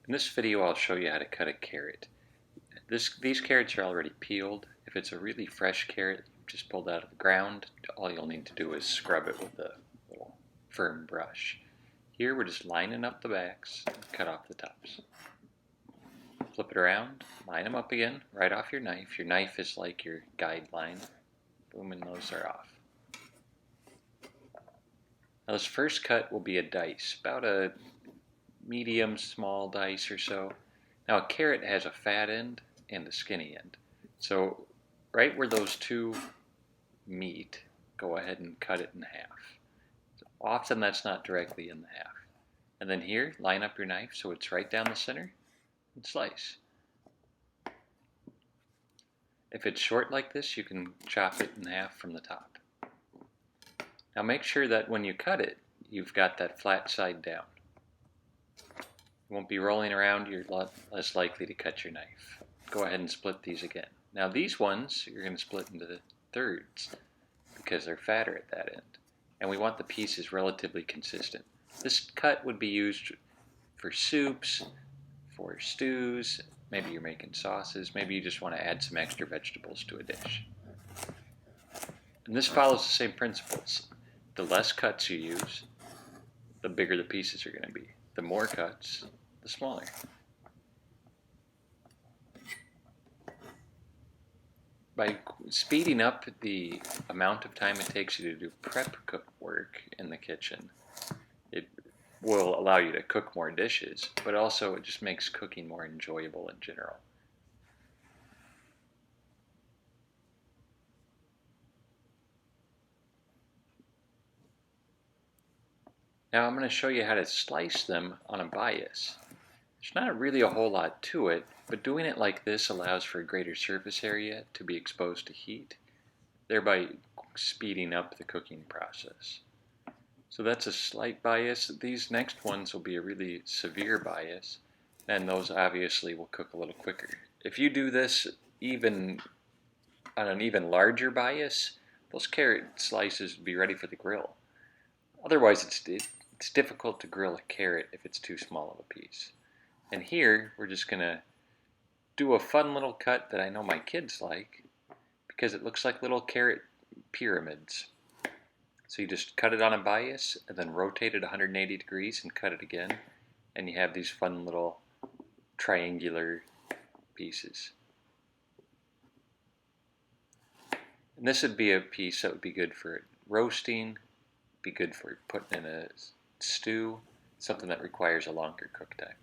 In this video I'll show you how to cut a carrot. These carrots are already peeled. If it's a really fresh carrot just pulled out of the ground, all you'll need to do is scrub it with a little firm brush. Here we're just lining up the backs and cut off the tops. Flip it around, line them up again, right off your knife. Your knife is like your guideline. Boom, and those are off. Now this first cut will be a dice, about a medium small dice or so. Now a carrot has a fat end and a skinny end. So right where those two meet, go ahead and cut it in half. So often that's not directly in the half. And then here, line up your knife so it's right down the center and slice. If it's short like this, you can chop it in half from the top. Now make sure that when you cut it, you've got that flat side down. You won't be rolling around, you're a lot less likely to cut your knife. Go ahead and split these again. Now these ones, you're going to split into thirds because they're fatter at that end. And we want the pieces relatively consistent. This cut would be used for soups, for stews, maybe you're making sauces, maybe you just want to add some extra vegetables to a dish. And this follows the same principles. The less cuts you use, the bigger the pieces are going to be. The more cuts, the smaller. By speeding up the amount of time it takes you to do prep cook work in the kitchen, it will allow you to cook more dishes, but also it just makes cooking more enjoyable in general. Now I'm going to show you how to slice them on a bias. There's not really a whole lot to it, but doing it like this allows for a greater surface area to be exposed to heat, thereby speeding up the cooking process. So that's a slight bias. These next ones will be a really severe bias, and those obviously will cook a little quicker. If you do this even on an even larger bias, those carrot slices will be ready for the grill. Otherwise it's difficult to grill a carrot if it's too small of a piece. And here we're just going to do a fun little cut that I know my kids like because it looks like little carrot pyramids. So you just cut it on a bias and then rotate it 180 degrees and cut it again, and you have these fun little triangular pieces. And this would be a piece that would be good for roasting, be good for putting in a stew, something that requires a longer cook time.